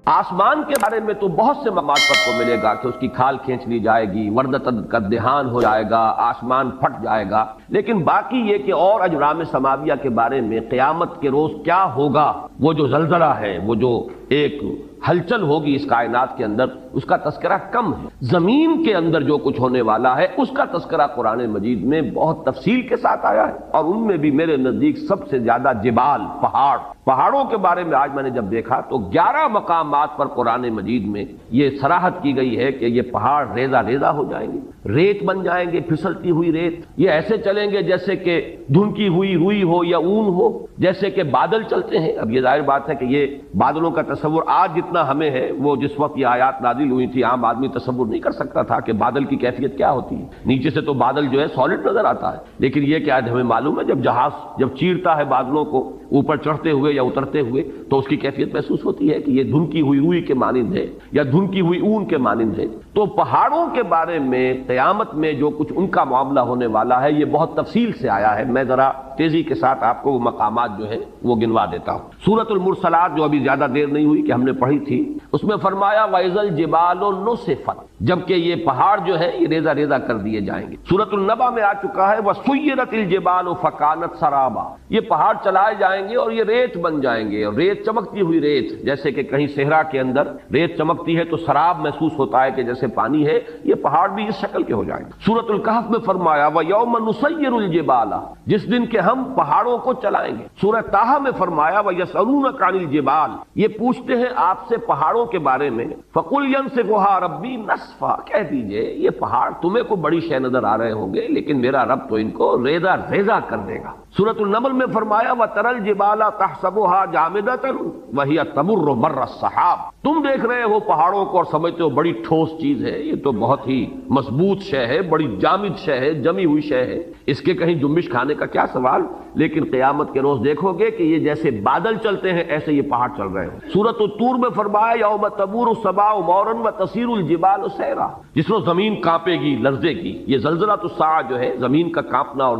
آسمان کے بارے میں تو بہت سے مقامات پر کو ملے گا کہ اس کی کھال کھینچ لی جائے گی، وردتن کا دہان ہو جائے گا، آسمان پھٹ جائے گا، لیکن باقی یہ کہ اور اجرام سماویہ کے بارے میں قیامت کے روز کیا ہوگا، وہ جو زلزلہ ہے، وہ جو ایک ہلچل ہوگی اس کائنات کے اندر، اس کا تذکرہ کم ہے۔ زمین کے اندر جو کچھ ہونے والا ہے اس کا تذکرہ قرآن مجید میں بہت تفصیل کے ساتھ آیا ہے، اور ان میں بھی میرے نزدیک سب سے زیادہ جبال، پہاڑوں کے بارے میں آج میں نے جب دیکھا تو 11 مقامات پر قرآن مجید میں یہ صراحت کی گئی ہے کہ یہ پہاڑ ریزہ ریزہ ہو جائیں گے، ریت بن جائیں گے، پھسلتی ہوئی ریت، یہ ایسے چلیں گے جیسے کہ دھنکی ہوئی روئی ہو یا اون ہو، جیسے کہ بادل چلتے ہیں۔ اب یہ ظاہر بات ہے کہ یہ بادلوں کا تصور آج جتنا ہمیں ہے، وہ جس وقت یہ آیات نازل ہوئی تھی عام آدمی تصور نہیں کر سکتا تھا کہ بادل کی کیفیت کیا ہوتی ہے۔ نیچے سے تو بادل جو ہے سالڈ نظر آتا ہے، لیکن یہ کہ آج ہمیں معلوم ہے جب جہاز جب چیرتا ہے بادلوں کو اوپر چڑھتے ہوئے یا اترتے ہوئے تو اس کی کیفیت محسوس ہوتی ہے کہ یہ دھنکی ہوئی روئی کے مانند ہے یا دھنکی ہوئی اون کے مانند ہے۔ تو پہاڑوں کے بارے میں قیامت میں جو کچھ ان کا معاملہ ہونے والا ہے یہ بہت تفصیل سے آیا ہے۔ میں ذرا تیزی کے ساتھ آپ کو وہ مقامات جو ہے وہ گنوا دیتا ہوں۔ سورۃ المرسلات جو ابھی زیادہ دیر نہیں ہوئی کہ ہم نے پڑھی تھی، اس میں فرمایا وَإِذَا الْجِبَالُ نُسِفَتْ، جبکہ یہ پہاڑ جو ہے یہ ریزہ ریزہ کر دیے جائیں گے۔ سورۃ النبأ میں آ چکا ہے وَسُيِّرَتِ الْجِبَالُ فَكَانَتْ سَرَابًا، یہ پہاڑ چلائے جائیں گے اور یہ ریت بن جائیں گے، اور ریت چمکتی ہوئی ریت، جیسے کہ کہیں صحرا کے اندر ریت چمکتی ہے تو سراب محسوس ہوتا ہے کہ جیسے پانی ہے، یہ پہاڑ بھی اس شکل کے ہو جائیں گے۔ سورۃ الکہف میں فرمایا وَيَوْمَ نُسَيِّرُ الْجِبَالَ، جس دن کہ ہم پہاڑوں کو چلائیں گے۔ سورہ طٰہٰ میں فرمایا وَيَسْأَلُونَكَ عَنِ الْجِبَالِ، یہ پوچھتے ہیں آپ سے پہاڑوں کے بارے میں، فَقُلْ يَنسِفُهَا رَبِّي نَسْفًا، کہہ دیجئے یہ پہاڑ تمہیں کو بڑی شے نظر آ رہے ہوں گے لیکن میرا رب تو ان کو ریزہ ریزہ کر دے گا۔ سورۃ النمل میں فرمایا وَتَرَى الْجِبَالَ تَحْسَبُهَا جَامِدَةً وَهِيَ تَمُرُّ مَرَّ السَّحَابِ، تم دیکھ رہے ہو پہاڑوں کو اور سمجھتے ہو بڑی ٹھوس چیز ہے، یہ تو بہت ہی مضبوط شے ہے، بڑی جامد شے ہے، جمی ہوئی شے ہے، اس کے کہیں جنبش کھانے کا کیا سوال، لیکن قیامت کے روز دیکھو گے کہ یہ جیسے بادل چلتے ہیں ایسے یہ پہاڑ چل رہے ہیں۔ سورۃ الطور میں فرمایا یوم تمور السماء مورا وتسیر الجبال سیرا، جس روز زمین کانپے گی، لرزے گی۔ یہ زلزلہ تو الساعہ جو ہے زمین کا کانپنا اور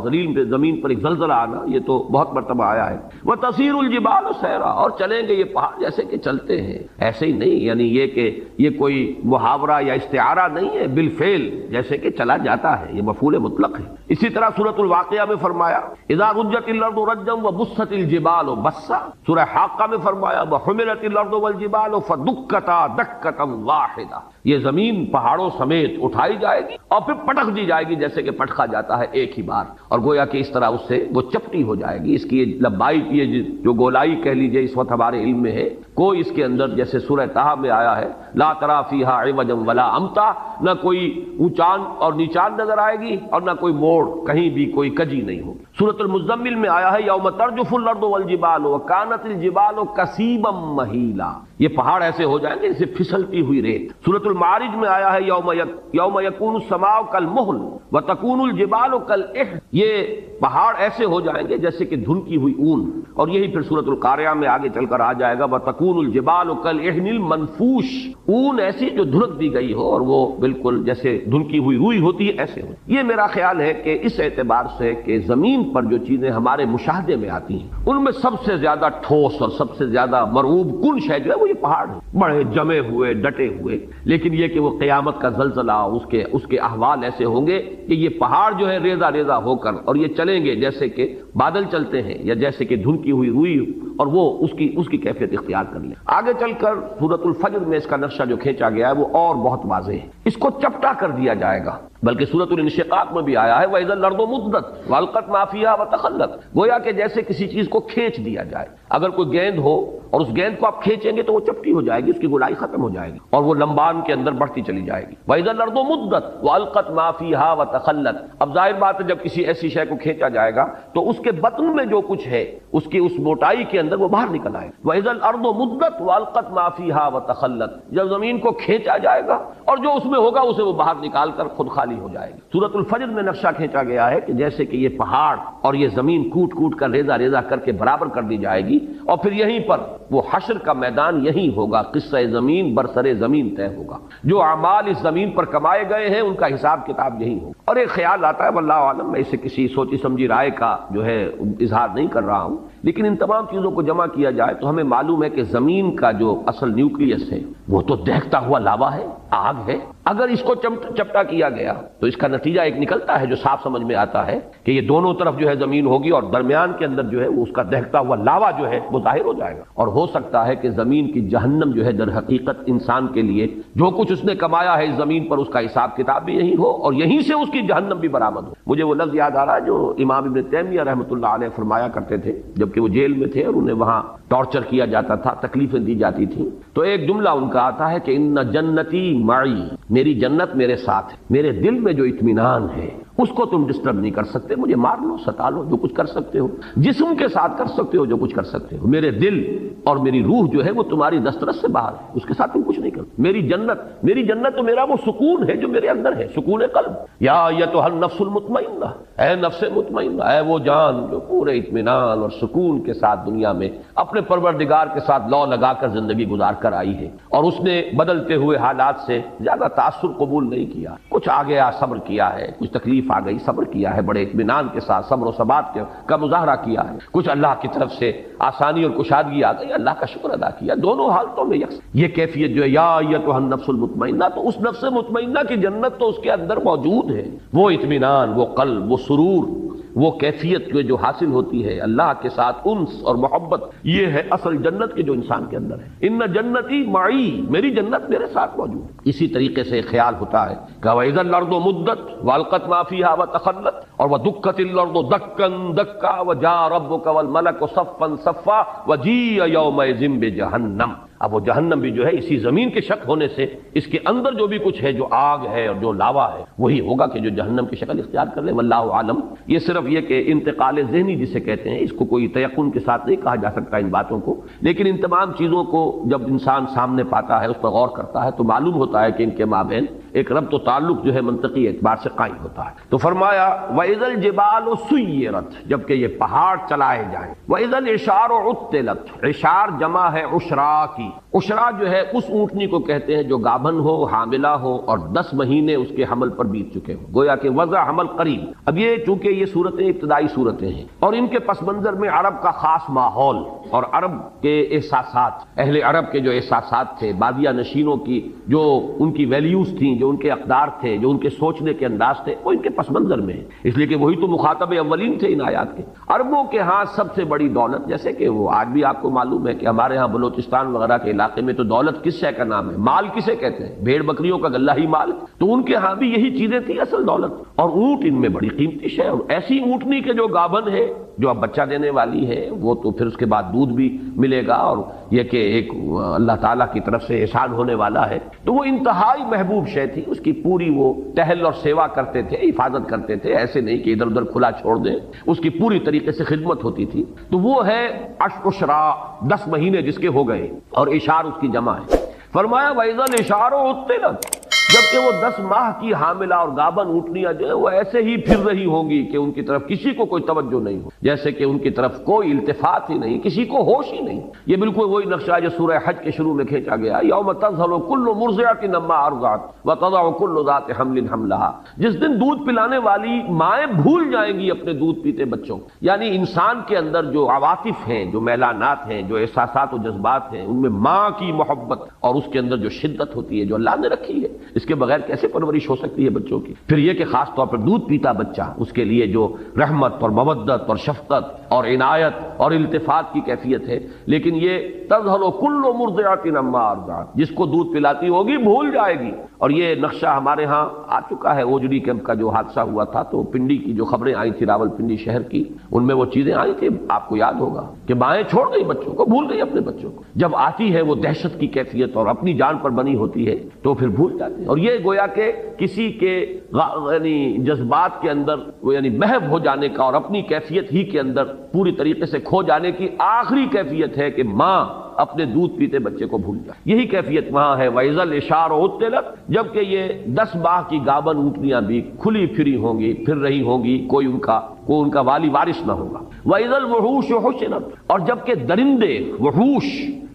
زمین پر ایک زلزلہ آنا، یہ تو بہت مرتبہ آیا ہے۔ وتسیر الجبال سیرا، اور چلیں گے یہ پہاڑ جیسے کہ چلتے ہیں، ایسے ہی نہیں، یعنی یہ کہ یہ کوئی محاورہ یا استعارہ نہیں ہے، بالفعل جیسے کہ چلا جاتا ہے، یہ مفعول مطلق ہے۔ اسی طرح سورۃ الواقعہ میں فرمایا اذا رجت الارض رجا وبست الجبال بسا، سورہ حاقہ میں فرمایا وحملت الارض والجبال فدکتا دکتا واحدہ، یہ زمین پہاڑوں سمیت اٹھائی جائے گی اور پھر پٹک دی جائے گی جیسے کہ پٹکا جاتا ہے ایک ہی بار، اور گویا کہ اس طرح اس سے وہ چپٹی ہو جائے گی۔ اس کی یہ لمبائی، یہ جو گولائی کہہ لیجئے اس وقت ہمارے علم میں ہے، کوئی اس کے اندر جیسے سورہ طٰہٰ میں آیا ہے لا تری فیہا عوجا ولا امتا، نہ کوئی اونچان اور نیچان نظر آئے گی اور نہ کوئی موڑ، کہیں بھی کوئی کجی نہیں ہوگی۔ سورۃ المزمل میں آیا ہے یوم ترجف الارض والجبال وکانت الجبال کثیبا مہیلا، یہ پہاڑ ایسے ہو جائیں گے جیسے پھسلتی ہوئی ریت۔ سورۃ المعارج میں آیا ہے یوم یکون السماء کالمہل وتکون الجبال کالعہن، یہ پہاڑ ایسے ہو جائیں گے جیسے کہ دھنکی ہوئی اون، اور یہی پھر سورۃ القاریہ میں آگے چل کر آ جائے گا وتکون الجبال کالعہن المنفوش، اون ایسی جو دھنک دی گئی ہو اور وہ بالکل جیسے دھنکی ہوئی روئی ہوتی ہے ایسے ہو۔ یہ میرا خیال ہے کہ اس اعتبار سے کہ زمین پر جو چیزیں ہمارے مشاہدے میں آتی ہیں ان میں سب سے زیادہ ٹھوس اور سب سے زیادہ مرعوب کن شے جو ہے وہ یہ پہاڑ ہے، بڑے جمے ہوئے ڈٹے ہوئے، لیکن یہ کہ وہ قیامت کا زلزلہ اس کے احوال ایسے ہوں گے کہ یہ پہاڑ جو ہے ریزہ ریزہ ہو کر اور یہ چلیں گے جیسے کہ بادل چلتے ہیں یا جیسے کہ دھنکی ہوئی روئی، اور وہ اس کی کیفیت اختیار کر لیں۔ آگے چل کر سورۃ الفجر میں اس کا نقشہ جو کھینچا گیا ہے وہ اور بہت واضح ہے، اس کو چپٹا کر دیا جائے گا، بلکہ سورۃ الانشقاق میں بھی آیا ہے وَإِذَا الْأَرْضُ مُدَّتْ وَأَلْقَتْ مَا فِيهَا وَتَخَلَّتْ، گویا کہ جیسے کسی چیز کو کھینچ دیا جائے، اگر کوئی گیند ہو اور اس گیند کو آپ کھینچیں گے تو وہ چپٹی ہو جائے گی، اس کی گولائی ختم ہو جائے گی اور وہ لمبان کے اندر بڑھتی چلی جائے گی۔ وَإِذَا الْأَرْضُ مُدَّتْ وَأَلْقَتْ مَا فِيهَا وَتَخَلَّتْ، اب ظاہر بات ہے جب کسی ایسی شے کو کھینچا جائے گا تو اس کے بطن میں جو کچھ ہے اس کی اس موٹائی کے اندر وہ باہر نکل آئے گا۔ وَإِذَا الْأَرْضُ مُدَّتْ وَأَلْقَتْ مَا فِيهَا وَتَخَلَّتْ، جب زمین کو کھینچا جائے گا اور جو اس میں ہوگا اسے وہ باہر نکال کر خود خالی ہو جائے گی۔ سورۃ الفجر میں نقشہ کھینچا گیا ہے کہ جیسے کہ یہ پہاڑ اور یہ زمین کوٹ کوٹ کر ریزہ ریزہ کر کے برابر کر دی جائے گی، اور پھر یہیں پر وہ حشر کا میدان یہی ہوگا، قصہ زمین برسر زمین طے ہوگا، جو اعمال اس زمین پر کمائے گئے ہیں ان کا حساب کتاب یہی ہوگا۔ اور ایک خیال آتا ہے، واللہ عالم، میں اسے کسی سوچی سمجھی رائے کا جو ہے اظہار نہیں کر رہا ہوں، لیکن ان تمام چیزوں کو جمع کیا جائے تو ہمیں معلوم ہے کہ زمین کا جو اصل نیوکلیس ہے وہ تو دہتا ہوا لاوا ہے، آگ ہے۔ اگر اس کو چپٹا کیا گیا تو اس کا نتیجہ ایک نکلتا ہے جو صاف سمجھ میں آتا ہے کہ یہ دونوں طرف جو ہے زمین ہوگی اور درمیان کے اندر جو ہے وہ اس کا دہتا ہوا لاوا جو ہے وہ ظاہر ہو جائے گا، اور ہو سکتا ہے کہ زمین کی جہنم جو ہے در حقیقت انسان کے لیے جو کچھ اس نے کمایا ہے اس زمین پر اس کا حساب کتاب بھی یہی ہو اور یہیں سے اس کی جہنم بھی برآمد ہو۔ مجھے وہ لفظ یاد آ رہا ہے جو امام ابن تیمیہ رحمۃ اللہ علیہ فرمایا کرتے تھے جبکہ وہ جیل میں تھے اور انہیں وہاں ٹارچر کیا جاتا تھا، تکلیفیں دی جاتی تھیں، تو ایک جملہ ان کا آتا ہے کہ ان جنتی معی، میری جنت میرے ساتھ ہے، میرے دل میں جو اطمینان ہے اس کو تم ڈسٹرب نہیں کر سکتے، مجھے مار لو، ستا لو، جو کچھ کر سکتے ہو، جسم کے ساتھ کر سکتے ہو جو کچھ کر سکتے ہو، میرے دل اور میری روح جو ہے وہ تمہاری دسترس سے باہر ہے، اس کے ساتھ تم کچھ نہیں کرتے۔ میری جنت تو میرا وہ سکون ہے جو میرے اندر ہے، سکون قلب۔ یا ایتھا النفس المطمئنہ، اے نفس مطمئنہ، اے وہ جان جو پورے اطمینان اور سکون کے ساتھ دنیا میں اپنے پروردگار کے ساتھ لو لگا کر زندگی گزار کر آئی ہے اور اس نے بدلتے ہوئے حالات سے زیادہ تاثر قبول نہیں کیا، کچھ آ گیا صبر کیا ہے، کچھ تکلیف آ گئی صبر کیا ہے، بڑے اطمینان کے ساتھ صبر و ثبات کا مظاہرہ کیا ہے، کچھ اللہ کی طرف سے آسانی اور کشادگی آ گئی، اللہ کا شکر ادا کیا، دونوں حالتوں میں یکساں۔ یہ کیفیت جو ہے یا ایتھا النفس المطمئنہ، تو اس نفس مطمئنہ کی جنت تو اس کے اندر موجود ہے، وہ اطمینان، وہ قلب، وہ سرور، وہ کیفیت جو حاصل ہوتی ہے اللہ کے ساتھ انس اور محبت، یہ ہے اصل جنت کے جو انسان کے اندر ہے۔ ان جنتی معی، میری جنت میرے ساتھ موجود ہے۔ اسی طریقے سے ایک خیال ہوتا ہے کہ وَإِذَا الْأَرْضُ مُدَّتْ وَأَلْقَتْ مَا فِيهَا وَتَخَلَّتْ، اور وَدُكَّتِ الْأَرْضُ دَكًّا دَكًّا وَجَاءَ رَبُّكَ وَالْمَلَكُ صَفًّا صَفًّا وَجِيءَ يَوْمَئِذٍ بِجَهَنَّمَ۔ اب وہ جہنم بھی جو ہے اسی زمین کے شک ہونے سے اس کے اندر جو بھی کچھ ہے، جو آگ ہے اور جو لاوا ہے، وہی ہوگا کہ جو جہنم کی شکل اختیار کر لے، واللہ عالم۔ یہ صرف یہ کہ انتقال ذہنی جسے کہتے ہیں، اس کو کوئی تیقن کے ساتھ نہیں کہا جا سکتا ان باتوں کو، لیکن ان تمام چیزوں کو جب انسان سامنے پاتا ہے، اس پر غور کرتا ہے، تو معلوم ہوتا ہے کہ ان کے مابین ایک ربط و تعلق جو ہے منطقی اعتبار سے قائم ہوتا ہے۔ تو فرمایا وَإِذَا الْجِبَالُ سُيِّرَتْ، جبکہ یہ پہاڑ چلائے جائیں، وَإِذَا الْعِشَارُ عُطِّلَتْ، عشار جمع ہے عشرا کی، عشرا جو ہے اس اونٹنی کو کہتے ہیں جو گابھن ہو، حاملہ ہو اور 10 مہینے اس کے حمل پر بیت چکے ہوں، گویا کہ وضع حمل قریب۔ اب یہ چونکہ یہ صورتیں ابتدائی صورتیں ہیں اور ان کے پس منظر میں عرب کا خاص ماحول اور عرب کے احساسات، اہل عرب کے جو احساسات تھے، بادیہ نشینوں کی جو ان کی ویلیوز تھیں، جو ان کے اقدار تھے، جو ان کے سوچنے کے انداز تھے، وہ ان کے پس منظر میں ہے، اس لیے کہ وہی تو مخاطب اولین تھے ان آیات کے۔ عربوں کے ہاں سب سے بڑی دولت، جیسے کہ وہ آج بھی آپ کو معلوم ہے کہ ہمارے ہاں بلوچستان وغیرہ کے علاقے میں تو دولت کس شے کا نام ہے؟ مال کسے کہتے ہیں؟ بھیڑ بکریوں کا غلہ ہی مال، تو ان کے ہاں بھی یہی چیزیں تھیں اصل دولت، اور اونٹ ان میں بڑی قیمتی شے، اور ایسی اونٹنی کے جو گابھن ہے، جو اب بچہ دینے والی ہے، وہ تو پھر اس کے بعد دودھ بھی ملے گا، اور یہ کہ ایک اللہ تعالیٰ کی طرف سے احسان ہونے والا ہے، تو وہ انتہائی محبوب شے تھی، اس کی پوری وہ ٹہل اور سیوا کرتے تھے، حفاظت کرتے تھے، ایسے نہیں کہ ادھر ادھر کھلا چھوڑ دیں، اس کی پوری طریقے سے خدمت ہوتی تھی۔ تو وہ ہے عشرا، 10 مہینے جس کے ہو گئے، اور اشار اس کی جمع ہے۔ فرمایا وَإِذَا الْعِشَارُ عُطِّلَتْ، جبکہ وہ 10 ماہ کی حاملہ اور گابن اونٹنیاں جو ہے وہ ایسے ہی پھر رہی ہوں گی کہ ان کی طرف کسی کو کوئی توجہ نہیں ہو، جیسے کہ ان کی طرف کوئی التفات ہی نہیں، کسی کو ہوش ہی نہیں۔ یہ بالکل وہی نقشہ جو سورہ حج کے شروع میں کھینچا گیا، یوم تذہل کل مرضعۃ عما ارضعت وتضع کل ذات حمل حملها، جس دن دودھ پلانے والی مائیں بھول جائیں گی اپنے دودھ پیتے بچوں کو۔ یعنی انسان کے اندر جو عواطف ہیں، جو میلانات ہیں، جو احساسات و جذبات ہیں، ان میں ماں کی محبت اور اس کے اندر جو شدت ہوتی ہے جو اللہ نے رکھی ہے، اس کے بغیر کیسے پرورش ہو سکتی ہے بچوں کی؟ پھر یہ کہ خاص طور پر دودھ پیتا بچہ، اس کے لیے جو رحمت اور مودت اور شفقت اور عنایت اور التفات کی کیفیت ہے، لیکن یہ تذہل کل مرضعۃ عما ارضعت، جس کو دودھ پلاتی ہوگی بھول جائے گی۔ اور یہ نقشہ ہمارے ہاں آ چکا ہے، اوجڑی کیمپ کا جو حادثہ ہوا تھا، تو پنڈی کی جو خبریں آئی تھی، راول پنڈی شہر کی، ان میں وہ چیزیں آئی تھی، آپ کو یاد ہوگا کہ مائیں چھوڑ گئی بچوں کو، بھول گئی اپنے بچوں کو۔ جب آتی ہے وہ دہشت کی کیفیت اور اپنی جان پر بنی ہوتی ہے تو پھر بھول جاتے ہیں، اور یہ گویا کہ کسی کے یعنی جذبات کے اندر یعنی محو ہو جانے کا اور اپنی کیفیت ہی کے اندر پوری طریقے سے کھو جانے کی آخری کیفیت ہے کہ ماں اپنے دودھ پیتے بچے کو بھول جائے. یہی کیفیت وہاں ہے. وَإِذَا الْعِشَارُ عُطِّلَتْ، جبکہ یہ 10 ماہ کی گابن اونٹنیاں بھی کھلی پھری ہوں گی، پھر رہی ہوں گی، کوئی ان کا والی وارث نہ ہوگا. وَإِذَا الْوُحُوشُ حُشِرَتْ، اور جبکہ درندے وحوش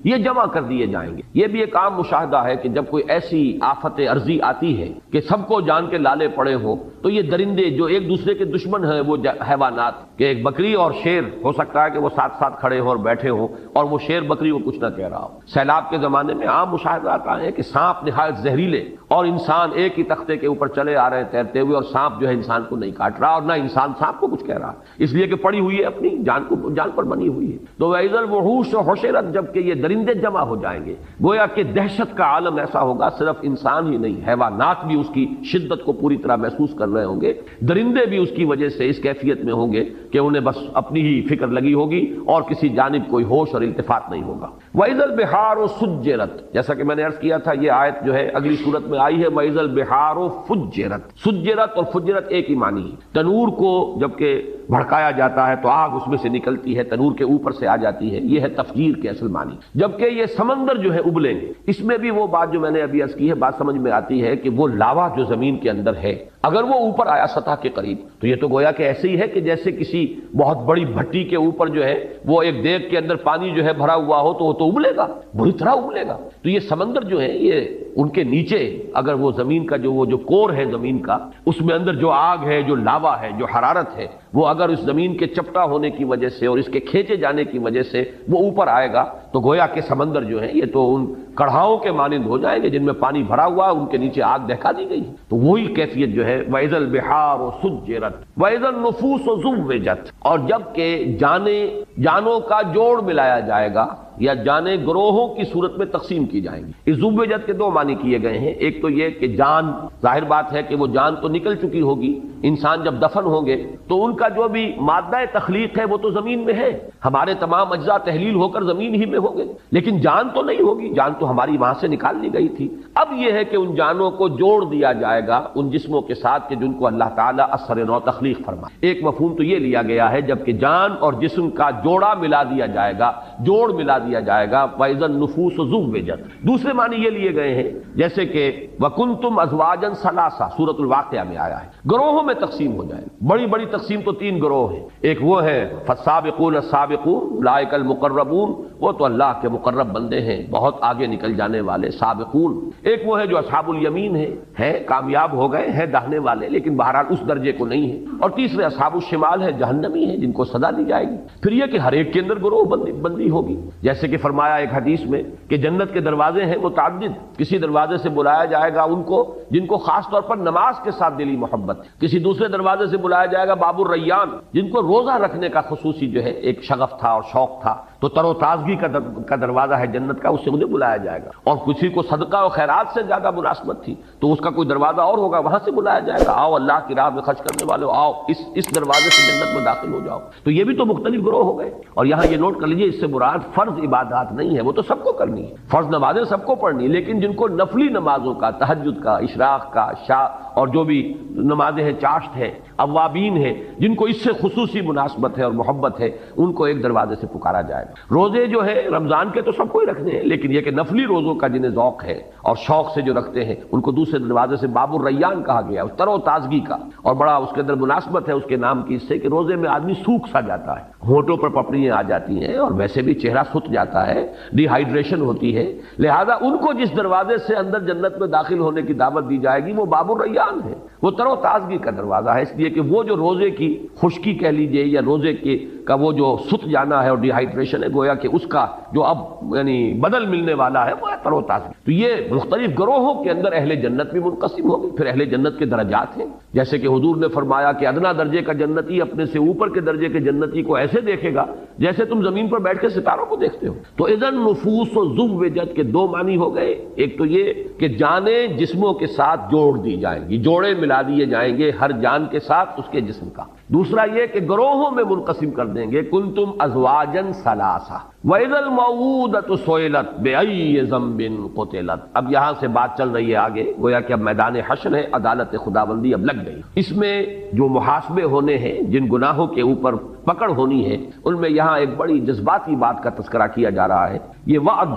یہ جمع کر دیے جائیں گے. یہ بھی ایک عام مشاہدہ ہے کہ جب کوئی ایسی آفت عرضی آتی ہے کہ سب کو جان کے لالے پڑے ہوں تو یہ درندے جو ایک دوسرے کے دشمن ہیں، وہ حیوانات، کہ ایک بکری اور شیر ہو سکتا ہے کہ وہ ساتھ ساتھ کھڑے ہوں اور بیٹھے ہوں اور وہ شیر بکری کو کچھ نہ کہہ رہا ہو. سیلاب کے زمانے میں عام مشاہدات آئے ہیں کہ سانپ نہایت زہریلے اور انسان ایک ہی تختے کے اوپر چلے آ رہے ہیں تیرتے ہوئے، اور سانپ جو ہے انسان کو نہیں کاٹ رہا اور نہ انسان سانپ کو کچھ کہہ رہا، اس لیے کہ پڑی ہوئی ہے، اپنی جان پر بنی ہوئی ہے. تو وَإِذَا الْوُحُوشُ حُشِرَتْ، جبکہ یہ درندے جمع ہو جائیں گے. گویا کہ دہشت کا عالم ایسا ہوگا، صرف انسان ہی نہیں، حیوانات بھی اس کی شدت کو پوری طرح محسوس کر رہے ہوں گے. درندے بھی اس کی وجہ سے اس کیفیت میں ہوں گے کہ انہیں بس اپنی ہی فکر لگی ہوگی اور کسی جانب کوئی ہوش اور التفات نہیں ہوگا. وَإِذَا الْبِحَارُ سُجِّرَتْ، جیسا کہ میں نے عرض کیا تھا یہ آیت جو ہے اگلی صورت میں آئی ہے. وَإِذَا الْبِحَارُ فُجِّرَتْ، سجرت اور فجرت ایک ہی معنی ہے. تنور کو جبکہ بھڑکایا جاتا ہے تو آگ اس میں سے نکلتی ہے، تنور کے اوپر سے آ جاتی ہے، یہ ہے تفجیر کے اصل معنی. جبکہ یہ سمندر جو ہے ابلیں گے، اس میں بھی وہ بات جو میں نے ابھی عرض کی ہے، بات سمجھ میں آتی ہے کہ وہ لاوا جو زمین کے اندر ہے اگر وہ اوپر آیا سطح کے قریب تو یہ تو گویا کہ ایسے ہی ہے کہ جیسے کسی بہت بڑی بھٹی کے اوپر جو ہے وہ ایک دیگ کے اندر پانی جو ہے بھرا ہوا ہو تو وہ تو ابلے گا، بری طرح ابلے گا. تو یہ سمندر جو ہے یہ ان کے نیچے اگر وہ زمین کا جو کور ہے زمین کا، اس میں اندر جو آگ ہے، جو لاوا ہے، جو حرارت ہے، وہ اگر اس زمین کے چپٹا ہونے کی وجہ سے اور اس کے کھینچے جانے کی وجہ سے وہ اوپر آئے گا تو گویا کہ سمندر جو ہے یہ تو ان کڑھاؤں کے مانند ہو جائیں گے جن میں پانی بھرا ہوا ہے، ان کے نیچے آگ دہکا دی گئی. تو وہی کیفیت جو ہے وَإِذَا الْبِحَارُ سُجِّرَتْ وَإِذَا النُّفُوسُ زُوِّجَتْ، اور جب کہ جانوں کا جوڑ ملایا جائے گا یا جانیں گروہوں کی صورت میں تقسیم کی جائیں گی. اس زوجت کے 2 معنی کیے گئے ہیں. ایک تو یہ کہ جان، ظاہر بات ہے کہ وہ جان تو نکل چکی ہوگی، انسان جب دفن ہوں گے تو ان کا جو بھی مادہ تخلیق ہے وہ تو زمین میں ہے، ہمارے تمام اجزاء تحلیل ہو کر زمین ہی میں ہوں گے، لیکن جان تو نہیں ہوگی، جان تو ہماری وہاں سے نکال لی گئی تھی. اب یہ ہے کہ ان جانوں کو جوڑ دیا جائے گا ان جسموں کے ساتھ کہ جن کو اللہ تعالیٰ اثر نو تخلیق فرمائے. ایک مفہوم تو یہ لیا گیا ہے جبکہ جان اور جسم کا جوڑا ملا دیا جائے گا، جوڑ ملا دیا جائے گا. وَإِذَا النُّفُوسُ زُوِّجَتْ، دوسرے معنی یہ لیے گئے ہیں جیسے کہ وَكُنْتُمْ أَزْوَاجًا ثَلَاثًا سورۃ الواقعہ میں آیا ہے، گروہوں میں تقسیم ہو جائے. بڑی تقسیم تو 3 گروہ ہیں. ایک وہ ہے فَالسَّابِقُونَ السَّابِقُونَ أُولَٰئِكَ الْمُقَرَّبُونَ، وہ تو اللہ کے مقرب بندے ہیں، بہت آگے نکل جانے والے سابقون. ایک وہ ہے جو اصحاب الیمین ہیں کامیاب ہو گئے ہیں داہنے والے لیکن بہرحال اس درجے کو نہیں ہے. اور تیسرے اصحاب الشمال ہے، جہنمی ہیں جن کو سزا دی جائے گی. پھر یہ کہ ہر ایک کے اندر گروہ بندی ہوگی، جیسے کہ فرمایا ایک حدیث میں کہ جنت کے دروازے ہیں متعدد، کسی دروازے سے بلایا جائے گا ان کو جن کو خاص طور پر نماز کے ساتھ دلی محبت، کسی دوسرے دروازے سے بلایا جائے گا باب الریان جن کو روزہ رکھنے کا خصوصی جو ہے ایک شغف تھا اور شوق تھا. تو تر و تازگی کا دروازہ ہے جنت کا، اس سے انہیں بلایا جائے گا. اور کسی کو صدقہ و خیرات سے زیادہ مناسبت تھی تو اس کا کوئی دروازہ اور ہوگا، وہاں سے بلایا جائے گا، آؤ اللہ کی راہ میں خرچ کرنے والوں، آؤ اس دروازے سے جنت میں داخل ہو جاؤ. تو یہ بھی تو مختلف گروہ ہو گئے. اور یہاں یہ نوٹ کر لیجیے اس سے مراد فرض عبادات نہیں ہے، وہ تو سب کو کرنی ہے، فرض نمازیں سب کو پڑھنی، لیکن جن کو نفلی نمازوں کا، تہجد کا، اشراق کا، عشاء اور جو بھی نمازیں ہیں، چاشت ہے، اوابین ہے، جن کو اس سے خصوصی مناسبت ہے اور محبت ہے، ان کو ایک دروازے سے پکارا جائے گا. روزے جو ہے رمضان کے تو سب کو ہی رکھنے ہیں، لیکن یہ کہ نفلی روزوں کا جنہیں ذوق ہے اور شوق سے جو رکھتے ہیں ان کو دوسرے دروازے سے باب الریان کہا گیا، تر و تازگی کا. اور بڑا اس کے اندر مناسبت ہے اس کے نام کی اس سے کہ روزے میں آدمی سوکھ سا جاتا ہے، ہونٹوں پر پپڑیاں آ جاتی ہیں اور ویسے بھی چہرہ سوکھ جاتا ہے، ڈی ہائیڈریشن ہوتی ہے. لہذا ان کو جس دروازے سے اندر جنت میں داخل ہونے کی دعوت دی جائے گی وہ باب الریان ہے، وہ تر و تازگی کا دروازہ ہے. اس لیے کہ وہ جو روزے کی خشکی کہہ لیجئے یا روزے کا وہ جو سوکھ جانا ہے اور ڈی ہائیڈریشن ہے، گویا کہ اس کا جو اب یعنی بدل ملنے والا ہے وہ ہے تر و تازگی. تو یہ مختلف گروہوں کے اندر اہل جنت بھی منقسم ہو گئی. پھر اہل جنت کے درجات ہیں، جیسے کہ حضور نے فرمایا کہ ادنا درجے کا جنتی اپنے سے اوپر کے درجے کے جنتی کو ایسے دیکھے گا جیسے تم زمین پر بیٹھ کے ستاروں کو دیکھتے ہو. تو اذن نفوس و زوجت کے 2 معنی ہو گئے. ایک تو یہ کہ جانیں جسموں کے ساتھ جوڑ دی جائیں گی، جوڑے ملا دیے جائیں گے ہر جان کے ساتھ اس کے جسم کا. دوسرا یہ کہ گروہوں میں منقسم کر دیں گے، کنتم ازواجن ثلاثہ، وَإِذَا الْمَوْءُودَةُ سُئِلَتْ بِأَيِّ ذَنبٍ قُتِلَتْ۔ اب یہاں سے بات چل رہی ہے آگے، گویا کہ اب میدان حشر ہے، عدالت خداوندی اب لگ گئی۔ اس میں جو محاسبے ہونے ہیں، جن گناہوں کے اوپر پکڑ ہونی ہے، ان میں یہاں ایک بڑی جذباتی بات کا تذکرہ کیا جا رہا ہے۔ یہ وعد،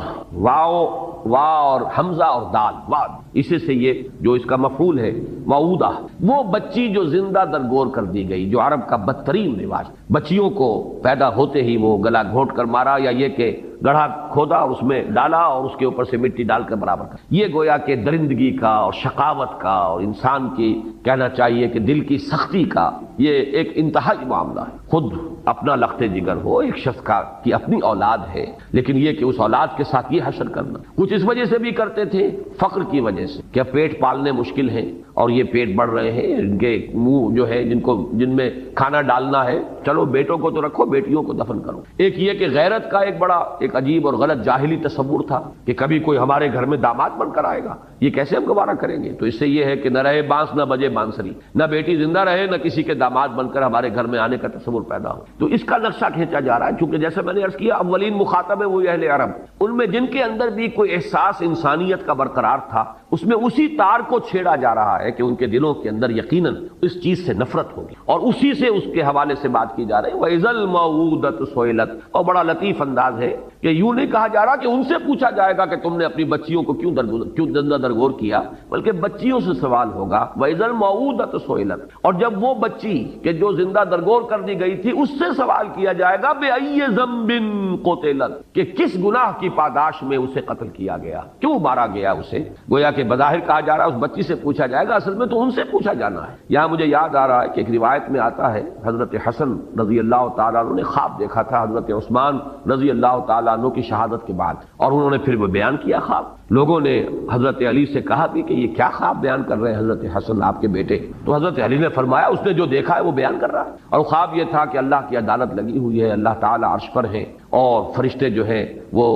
وا اور حمزہ اور دال، وعد، اسی سے یہ جو اس کا مفعول ہے موعودہ، وہ بچی جو زندہ درگور کر دی گئی، جو عرب کا بدترین رواج، بچیوں کو پیدا ہوتے ہی وہ گلا گھونٹ کر مارا، یا یہ کہ گڑھا کھودا اور اس میں ڈالا اور اس کے اوپر سے مٹی ڈال کر برابر کر، یہ گویا کہ درندگی کا اور شقاوت کا اور انسان کی کہنا چاہیے کہ دل کی سختی کا یہ ایک انتہائی معاملہ ہے۔ خود اپنا لخت جگر ہو ایک شخص کا کی اپنی اولاد ہے، لیکن یہ کہ اس اولاد کے ساتھ یہ حشر کرنا، کچھ اس وجہ سے بھی کرتے تھے، فقر کی وجہ سے، کہ پیٹ پالنے مشکل ہیں اور یہ پیٹ بڑھ رہے ہیں، ان کے منہ جو ہے جن میں کھانا ڈالنا ہے، چلو بیٹوں کو تو رکھو، بیٹیوں کو دفن کرو۔ ایک یہ کہ غیرت کا ایک بڑا ایک عجیب اور غلط جاہلی تصور تھا کہ کبھی کوئی ہمارے گھر میں داماد بن کر آئے گا، یہ کیسے ہم گوارا کریں گے؟ تو اس سے یہ ہے کہ نہ رہے بانس نہ بجے بانسری، نہ بیٹی زندہ رہے نہ کسی کے داماد بن کر ہمارے گھر میں آنے کا تصور پیدا ہو۔ تو اس کا نقشہ کھینچا جا رہا ہے، چونکہ جیسے میں نے عرض کیا اولین مخاطب ہے وہی اہل عرب، ان میں جن کے اندر بھی کوئی احساس انسانیت کا برقرار تھا، اس میں اسی تار کو چھیڑا جا رہا ہے کہ ان کے دلوں کے اندر یقیناً اس چیز سے نفرت ہوگی، اور اسی سے اس کے حوالے سے بات کی جا رہی ہے۔ وَإِذَا الْمَوْءُودَةُ سُئِلَتْ، اور بڑا لطیف انداز ہے کہ یوں نہیں کہا جا رہا کہ ان سے پوچھا جائے گا کہ تم نے اپنی بچیوں کو کیوں زندہ درگور کیا، بلکہ بچیوں سے سوال ہوگا۔ وَإِذَا الْمَوْءُودَةُ سُئِلَتْ، اور جب وہ بچی کہ جو زندہ درگور کر دی گئی تھی اس سے سوال کیا جائے گا بِأَيِّ ذَنبٍ قُتِلَتْ، کہ کس گناہ کی پاداش میں اسے قتل کیا گیا، کیوں مارا گیا اسے۔ گویا کہ بظاہر کہا جا رہا ہے اس بچی سے پوچھا جائے گا، اصل میں تو ان سے پوچھا جانا ہے۔ یہاں مجھے یاد آ رہا ہے کہ ایک روایت میں آتا ہے حضرت حسن رضی اللہ تعالیٰ عنہ نے خواب دیکھا تھا حضرت عثمان رضی اللہ تعالیٰ عنہ کی شہادت کے بعد، اور انہوں نے پھر وہ بیان کیا خواب۔ لوگوں نے حضرت علی سے کہا بھی کہ یہ کیا خواب بیان کر رہے ہیں حضرت حسن آپ کے بیٹے؟ تو حضرت علی نے فرمایا اس نے جو دیکھا ہے وہ بیان کر رہا ہے، اور خواب یہ تھا کہ اللہ کی عدالت لگی ہوئی ہے، اللہ تعالیٰ عرش پر ہے، اور فرشتے جو ہیں وہ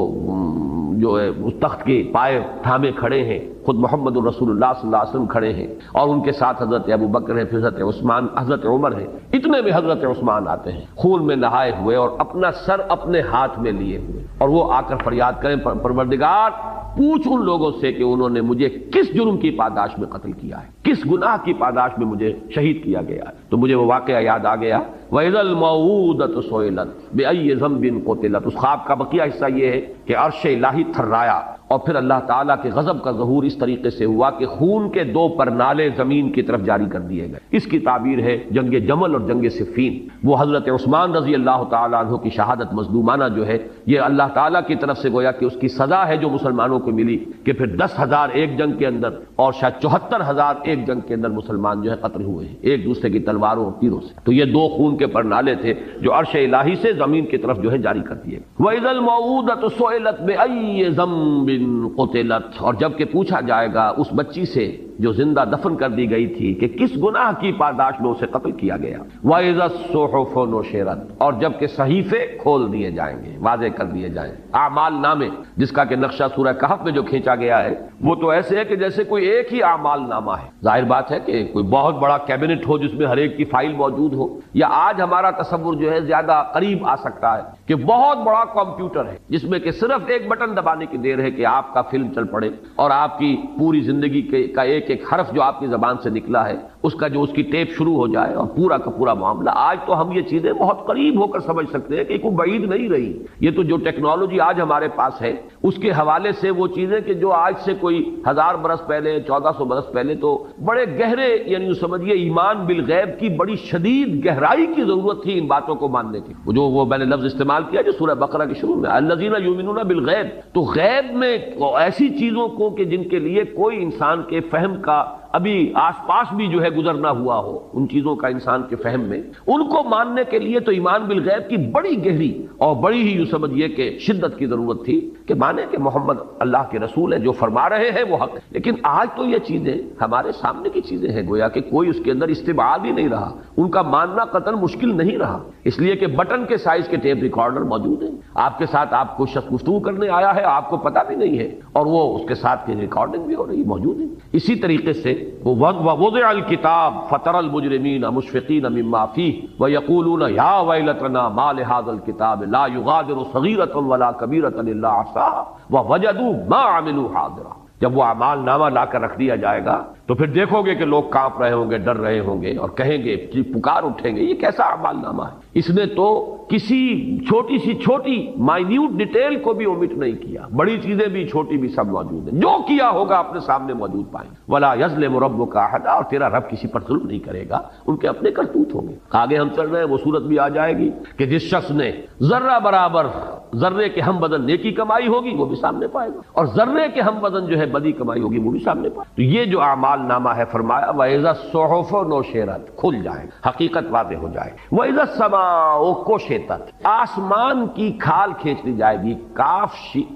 جو ہے اس تخت کے پائے تھامے کھڑے ہیں، خود محمد الرسول اللہ صلی اللہ علیہ وسلم کھڑے ہیں، اور ان کے ساتھ حضرت ابو بکر ہے، پھر حضرت عثمان، حضرت عمر ہے، اتنے میں حضرت عثمان آتے ہیں خون میں نہائے ہوئے اور اپنا سر اپنے ہاتھ میں لیے ہوئے، اور وہ آ کر فریاد کریں پروردگار پوچھ ان لوگوں سے کہ انہوں نے مجھے کس جرم کی پاداش میں قتل کیا ہے، کس گناہ کی پاداش میں مجھے شہید کیا گیا ہے۔ تو مجھے وہ واقعہ یاد آ گیا، وَإِذَا الْمَوْءُودَةُ سُئِلَتْ بِأَيِّ ذَنبٍ قُتِلَتْ۔ اس خواب کا بقیہ حصہ یہ ہے کہ عرش الہی تھرایا، اور پھر اللہ تعالیٰ کے غضب کا ظہور اس طریقے سے ہوا کہ خون کے دو پرنالے زمین کی طرف جاری کر دیے گئے۔ اس کی تعبیر ہے جنگ جمل اور جنگ صفین۔ وہ حضرت عثمان رضی اللہ تعالیٰ عنہ کی شہادت مظلومانہ جو ہے، یہ اللہ تعالیٰ کی طرف سے گویا کہ اس کی سزا ہے جو مسلمانوں کو ملی، کہ پھر 10,000 ایک جنگ کے اندر اور شاید 74,000 ایک جنگ کے اندر مسلمان جو ہے قتل ہوئے ہیں ایک دوسرے کی تلواروں اور تیروں سے۔ تو یہ دو خون کے پرنالے تھے جو عرش الہی سے زمین کی طرف جو ہے جاری کر دیے۔ وَإِذَا الْمَوْءُودَةُ سُئِلَتْ بِأَيِّ ذَنبٍ قُتِلَتْ، اور جب کہ پوچھا جائے گا اس بچی سے جو زندہ دفن کر دی گئی تھی کہ کس گناہ کی پاداش میں اسے قتل کیا گیا۔ وَإِذَا الصُّحُفُ نُشِرَتْ، اور جب کہ صحیفے کھول دیے جائیں گے، واضح کر دیے جائیں، اعمال نامے، جس کا کہ نقشہ سورہ کہف میں جو کھینچا گیا ہے وہ تو ایسے ہے کہ جیسے کوئی ایک ہی اعمال نامہ ہے۔ ظاہر بات ہے کہ کوئی بہت بڑا کیبنٹ ہو جس میں ہر ایک کی فائل موجود ہو، یا آج ہمارا تصور جو ہے زیادہ قریب آ سکتا ہے کہ بہت بڑا کمپیوٹر ہے جس میں کہ صرف ایک بٹن دبانے کی دیر ہے کہ آپ کا فلم چل پڑے، اور آپ کی پوری زندگی کا ایک ایک حرف جو آپ کی زبان سے نکلا ہے اس کا جو اس کی ٹیپ شروع ہو جائے اور پورا کا پورا معاملہ۔ آج تو ہم یہ چیزیں بہت قریب ہو کر سمجھ سکتے ہیں کہ کوئی بعید نہیں رہی۔ یہ تو جو ٹیکنالوجی آج ہمارے پاس ہے اس کے حوالے سے وہ چیزیں کہ جو آج سے کوئی 1000 برس پہلے، 1400 برس پہلے تو بڑے گہرے، یعنی سمجھیے ایمان بالغیب کی بڑی شدید گہرائی کی ضرورت تھی ان باتوں کو ماننے کی۔ وہ میں نے لفظ استعمال کیا جو سورہ بقرہ کے شروع میں، الذین یؤمنون بالغیب، تو غیب میں ایسی چیزوں کو کہ جن کے لیے کوئی انسان کے فہم کا ابھی آس پاس بھی جو ہے گزرنا ہوا ہو، ان چیزوں کا انسان کے فہم میں، ان کو ماننے کے لیے تو ایمان بالغیب کی بڑی گہری اور بڑی ہی یوں سمجھیے کہ شدت کی ضرورت تھی کہ مانے کہ محمد اللہ کے رسول ہے، جو فرما رہے ہیں وہ حق ہے۔ لیکن آج تو یہ چیزیں ہمارے سامنے کی چیزیں ہیں، گویا کہ کوئی اس کے اندر استبعاد ہی نہیں رہا، ان کا ماننا قطعاً مشکل نہیں رہا، اس لیے کہ بٹن کے سائز کے ٹیپ ریکارڈر موجود ہیں، آپ کے ساتھ آپ کو شخص گفتگو کرنے آیا ہے، آپ کو پتہ بھی نہیں ہے، اور وہ اس کے ساتھ کی ریکارڈنگ بھی ہو رہی موجود ہے۔ اسی طریقے سے ووضع الکتاب فتر المجرمین مشفقین مما فیہ ویقولون یا ویلتنا ما لہذا الکتاب لا یغادر صغیرۃ ولا کبیرۃ الا احصاها ووجدوا ما عملوا حاضرا. جب وہ اعمال نامہ لا کر رکھ دیا جائے گا تو پھر دیکھو گے کہ لوگ کانپ رہے ہوں گے، ڈر رہے ہوں گے اور کہیں گے، پکار اٹھیں گے، یہ کیسا اعمال نامہ ہے، اس نے تو کسی چھوٹی سی چھوٹی مائنیوٹ ڈیٹیل کو بھی اومٹ نہیں کیا، بڑی چیزیں بھی چھوٹی بھی سب موجود ہیں، جو کیا ہوگا اپنے سامنے موجود پائیں. ولا یظلم ربک احدا، اور تیرا رب کسی پر ظلم نہیں کرے گا، ان کے اپنے کرتوت ہوں گے. آگے ہم چل رہے ہیں، وہ صورت بھی آ جائے گی کہ جس شخص نے ذرہ برابر ذرے کے ہم بدن نیکی کمائی ہوگی وہ بھی سامنے پائے گا، اور ذرے کے ہم بدن جو ہے بدی کمائی ہوگی وہ بھی سامنے پائے گا. تو یہ جو اعمال نامہ ہے، فرمایا وَإِذَا الصُّحُفُ نُشِرَتْ، کھل جائے، حقیقت واضح ہو جائے. وَإِذَا السَّمَاءُ كُشِطَتْ، آسمان کی کھال کھینچ لی جائے گی. کاف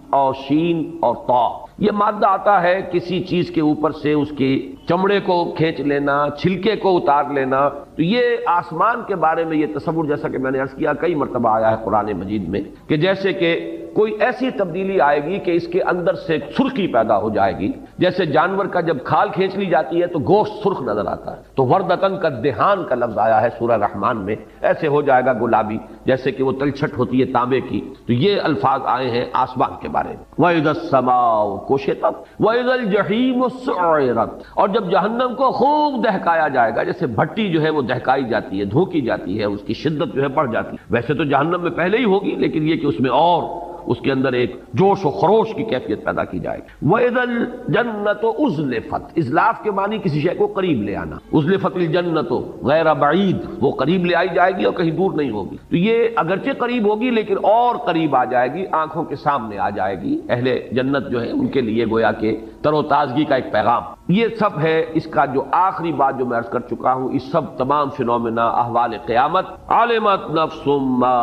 اور شین اور طا، یہ مادہ آتا ہے کسی چیز کے اوپر سے اس کے چمڑے کو کھینچ لینا، چھلکے کو اتار لینا. تو یہ آسمان کے بارے میں یہ تصور، جیسا کہ میں نے عرض کیا کئی مرتبہ آیا ہے قرآن مجید میں، کہ جیسے کہ کوئی ایسی تبدیلی آئے گی کہ اس کے اندر سے سرخی پیدا ہو جائے گی. جیسے جانور کا جب کھال کھینچ لی جاتی ہے تو گوشت سرخ نظر آتا ہے، تو وردتن کا دہان کا لفظ آیا ہے سورہ رحمان میں، ایسے ہو جائے گا گلابی، جیسے کہ وہ تلچھٹ ہوتی ہے تانبے کی. تو یہ الفاظ آئے ہیں آسمان کے بارے میں. وَإِذَا السَّمَاءُ كُشِطَتْ وَإِذَا الْجَحِيمُ سُعِّرَتْ، اور جب جہنم کو خوب دہکایا جائے گا، جیسے بھٹی جو ہے وہ دہکائی جاتی ہے، دھوکی جاتی ہے، اس کی شدت جو ہے بڑھ جاتی ہے. ویسے تو جہنم میں پہلے ہی ہوگی، لیکن یہ کہ اس میں اور اس کے اندر ایک جوش و خروش کی کیفیت پیدا کی جائے گی. وَإِذَا الْجَنَّةُ أُزْلِفَتْ، ازلاف کے معنی کسی شے کو قریب لے آنا. اُزْلِفَتِ الْجَنَّةُ غیر بعید، وہ قریب لے آئی جائے گی اور کہیں دور نہیں ہوگی. تو یہ اگرچہ قریب ہوگی لیکن اور قریب آ جائے گی، آنکھوں کے سامنے آ جائے گی. اہل جنت جو ہے ان کے لیے گویا کہ تر و تازگی کا ایک پیغام. یہ سب ہے اس کا جو آخری بات جو میں عرض کر چکا ہوں، اس سب تمام فنومنا احوال قیامت. عالمت نفس ما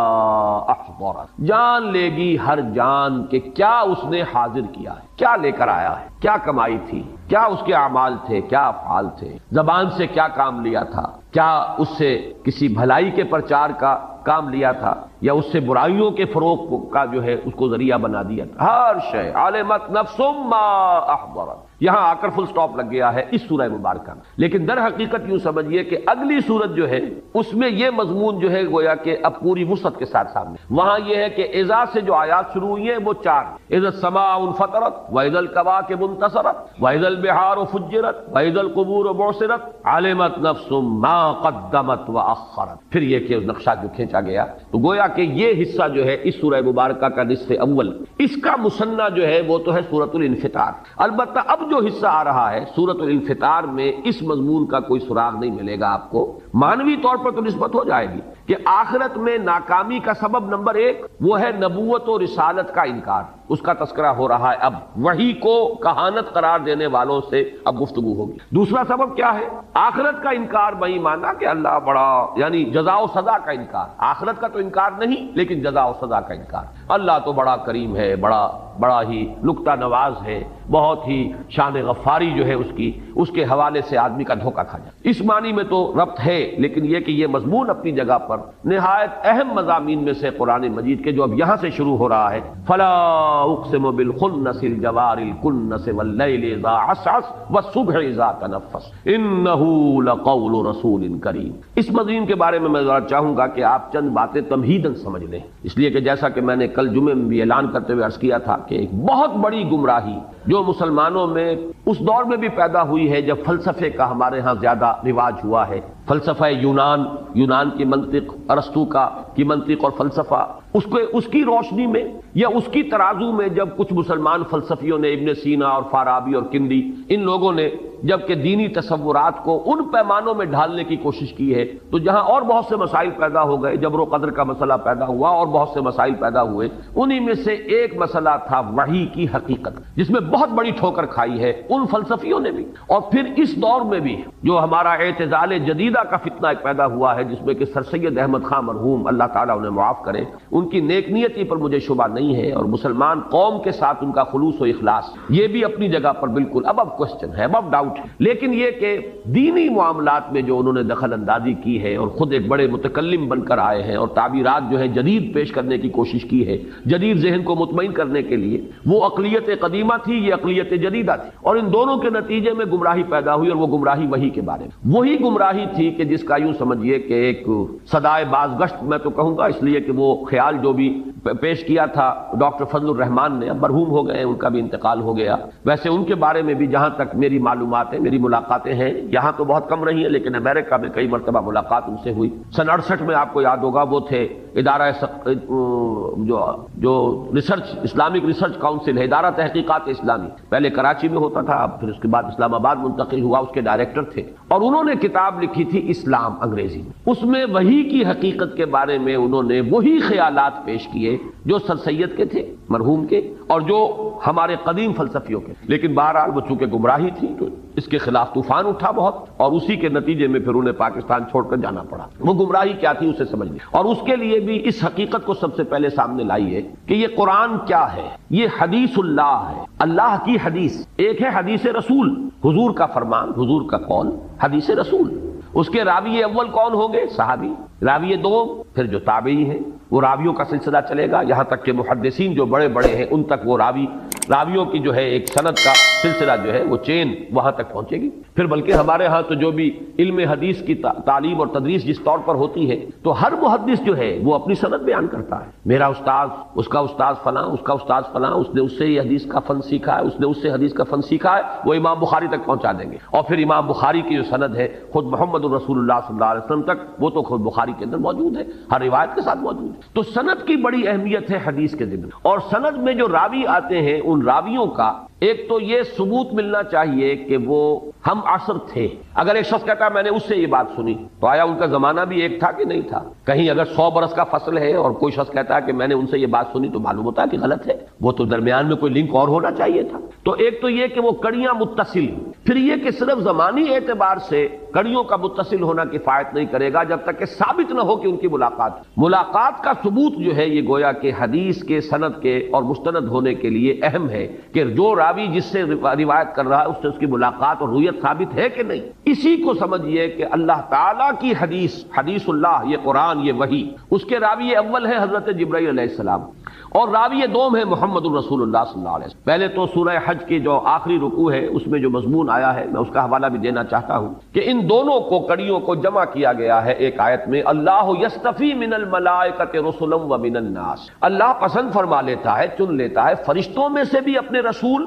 احضرت، جان لے گی ہر جان کہ کیا اس نے حاضر کیا ہے، کیا لے کر آیا ہے، کیا کمائی تھی، کیا اس کے اعمال تھے، کیا افعال تھے، زبان سے کیا کام لیا تھا، کیا اس سے کسی بھلائی کے پرچار کا کام لیا تھا یا اس سے برائیوں کے فروغ کا جو ہے اس کو ذریعہ بنا دیا تھا. ہر شے عالمت نفس ما احضرت. یہاں آ کر فل سٹاپ لگ گیا ہے اس سورہ مبارکہ میں، لیکن در حقیقت یوں سمجھیے کہ اگلی سورت جو ہے اس میں یہ مضمون جو ہے گویا کہ اب پوری وسعت کے ساتھ سامنے. وہاں یہ ہے کہ اذا سے جو آیات شروع ہوئی ہیں وہ چار: اذا السماء انفطرت واذا الكواكب انتصرت واذا البحار فجرت واذا القبور بعثرت علمت نفس ما قدمت واخرت. پھر یہ کہ نقشہ جو کھینچا گیا، تو گویا کہ یہ حصہ جو ہے اس سورہ مبارکہ کا نصف اول، اس کا مثنیٰ جو ہے وہ تو ہے سورۃ الانفطار. البتہ اب جو حصہ آ رہا ہے سورۃ الانفطار میں اس مضمون کا کوئی سراغ نہیں ملے گا آپ کو. معنوی طور پر تو نسبت ہو جائے گی کہ آخرت میں ناکامی کا سبب نمبر ایک وہ ہے نبوت و رسالت کا انکار، اس کا تذکرہ ہو رہا ہے. اب وحی کو کہانت قرار دینے والوں سے اب گفتگو ہوگی. دوسرا سبب کیا ہے؟ آخرت کا انکار بھائی مانا کہ اللہ بڑا، یعنی جزا و سزا کا انکار. آخرت کا تو انکار نہیں لیکن جزا و سزا کا انکار. اللہ تو بڑا کریم ہے، بڑا ہی نکتہ نواز ہے، بہت ہی شان غفاری جو ہے اس کے حوالے سے آدمی کا دھوکہ کھا جائے. اس معنی میں تو ربط ہے، لیکن یہ کہ یہ مضمون اپنی جگہ پر نہایت اہم مضامین میں سے قرآن مجید کے جو اب یہاں سے شروع ہو رہا ہے. فلا اقسم بالخنس الجوار الکنس واللیل اذا عسعس والصبح اذا تنفس انه لقول رسول کریم. اس مضمون کے بارے میں ذرا چاہوں گا کہ آپ چند باتیں تمہیداً سمجھ لیں، اس لیے کہ جیسا کہ میں نے کل جمعے میں بھی اعلان کرتے ہوئے عرض کیا تھا کہ ایک بہت بڑی گمراہی جو مسلمانوں میں اس دور میں بھی پیدا ہوئی ہے جب فلسفے کا ہمارے ہاں زیادہ رواج ہوا ہے. فلسفہ یونان کی منطق، ارسطو کی منطق اور فلسفہ، اس کی روشنی میں یا اس کی ترازو میں جب کچھ مسلمان فلسفیوں نے، ابن سینا اور فارابی اور کندی، ان لوگوں نے جبکہ دینی تصورات کو ان پیمانوں میں ڈھالنے کی کوشش کی ہے، تو جہاں اور بہت سے مسائل پیدا ہو گئے، جبر و قدر کا مسئلہ پیدا ہوا اور بہت سے مسائل پیدا ہوئے. انہی میں سے ایک مسئلہ تھا وحی کی حقیقت، جس میں بہت بڑی ٹھوکر کھائی ہے ان فلسفیوں نے بھی. اور پھر اس دور میں بھی جو ہمارا اعتزال جدیدہ معتزلہ کا فتنہ ایک پیدا ہوا ہے جس میں کہ سر سید احمد خان مرحوم اللہ تعالیٰ انہیں معاف کرے، ان کی نیک نیتی پر مجھے شبہ نہیں ہے، اور مسلمان قوم کے ساتھ ان کا خلوص و اخلاص یہ بھی اپنی جگہ پر بالکل ابو کوسچن ہے، ابو ڈاؤٹ ہے، لیکن یہ کہ دینی معاملات میں جو انہوں نے دخل اندازی کی ہے اور خود ایک بڑے متکلم بن کر آئے ہیں اور تعبیرات جو ہے جدید پیش کرنے کی کوشش کی ہے جدید ذہن کو مطمئن کرنے کے لیے، وہ عقلیت قدیمہ تھی، یہ عقلیت جدیدہ تھی، اور ان دونوں کے نتیجے میں گمراہی پیدا ہوئی، اور وہ گمراہی وہی کے بارے میں وہی گمراہی تھی کہ جس کا یوں سمجھیے کہ ایک صدائے بازگشت میں تو کہوں گا، اس لیے کہ وہ خیال جو بھی پیش کیا تھا ڈاکٹر فضل الرحمان نے، اب مرحوم ہو گئے ہیں، ان کا بھی انتقال ہو گیا، ویسے ان کے بارے میں بھی جہاں تک میری معلومات ہیں، میری ملاقاتیں ہیں، یہاں تو بہت کم رہی ہیں لیکن امریکہ میں کئی مرتبہ ملاقات ان سے ہوئی۔ سن 68 میں آپ کو یاد ہوگا وہ تھے ادارہ جو ریسرچ اسلامک ریسرچ کاؤنسل ہے، ادارہ تحقیقات اسلامی، پہلے کراچی میں ہوتا تھا، اب پھر اس کے بعد اسلام آباد منتقل ہوا، اس کے ڈائریکٹر تھے، اور انہوں نے کتاب لکھی تھی اسلام انگریزی میں، اس میں وحی کی حقیقت کے بارے میں انہوں نے وہی خیالات پیش کیے جو سر سید کے تھے مرحوم کے اور جو ہمارے قدیم فلسفیوں کے، لیکن بہرحال وہ چونکہ گمراہی تھی تو اس کے خلاف طوفان اٹھا بہت، اور اسی کے نتیجے میں پھر انہیں پاکستان چھوڑ کر جانا پڑا۔ وہ گمراہی کیا تھی اسے سمجھ لیں، اور اس کے لیے بھی اس حقیقت کو سب سے پہلے سامنے لائی ہے کہ یہ قرآن کیا ہے، یہ حدیث اللہ ہے، اللہ کی حدیث، ایک ہے حدیث رسول، حضور کا فرمان، حضور کا قول، حدیث رسول، اس کے راوی اول کون ہوں گے؟ صحابی، راوی دوم پھر جو تابعی ہیں، وہ راویوں کا سلسلہ چلے گا یہاں تک کہ محدثین جو بڑے بڑے ہیں ان تک وہ راویوں کی جو ہے ایک سند کا سلسلہ جو ہے وہ چین وہاں تک پہنچے گی۔ پھر بلکہ ہمارے ہاں تو جو بھی علم حدیث کی تعلیم اور تدریس جس طور پر ہوتی ہے تو ہر محدث جو ہے وہ اپنی سند بیان کرتا ہے، میرا استاذ، اس کا استاذ فلاں، اس کا استاذ فلاں، اس نے اس سے یہ حدیث کا فن سیکھا ہے، اس نے اس سے حدیث کا فن سیکھا ہے، وہ امام بخاری تک پہنچا دیں گے، اور پھر امام بخاری کی جو سند ہے خود محمد الرسول اللہ صلی اللہ علیہ وسلم تک، وہ تو خود بخاری کے اندر موجود ہے، ہر روایت کے ساتھ موجود ہے۔ تو سند کی بڑی اہمیت ہے حدیث کے ضمن، اور سند میں جو راوی آتے ہیں ان راویوں کا ایک تو یہ ثبوت ملنا چاہیے کہ وہ ہم عصر تھے۔ اگر ایک شخص کہتا ہے میں نے اس سے یہ بات سنی تو آیا ان کا زمانہ بھی ایک تھا کہ نہیں تھا؟ کہیں اگر 100 برس کا فصل ہے اور کوئی شخص کہتا ہے کہ میں نے ان سے یہ بات سنی تو معلوم ہوتا ہے کہ غلط ہے، وہ تو درمیان میں کوئی لنک اور ہونا چاہیے تھا۔ تو ایک تو یہ کہ وہ کڑیاں متصل، پھر یہ کہ صرف زمانی اعتبار سے کڑیوں کا متصل ہونا کفایت نہیں کرے گا جب تک کہ ثابت نہ ہو کہ ان کی ملاقات کا ثبوت جو ہے یہ گویا کہ حدیث کے سند کے اور مستند ہونے کے لیے اہم ہے کہ جو راوی جس سے روایت کر رہا ہے اس سے اس کی ملاقات اور رویت ثابت ہے کہ نہیں۔ اسی کو سمجھیے کہ اللہ تعالیٰ کی حدیث اللہ، یہ قرآن، یہ وحی، اس کے راوی اول ہے حضرت جبرائیل علیہ السلام، اور راوی دوم ہے محمد الرسول اللہ صلی اللہ علیہ وسلم۔ پہلے تو سورہ حج کی جو آخری رکوع ہے اس میں جو مضمون آیا ہے میں اس کا حوالہ بھی دینا چاہتا ہوں کہ ان دونوں کو کڑیوں کو جمع کیا گیا ہے ایک آیت میں، اللہ یستفی من الملائکۃ رسلا ومن الناس، اللہ پسند فرما لیتا ہے، چن لیتا ہے فرشتوں میں سے بھی اپنے رسول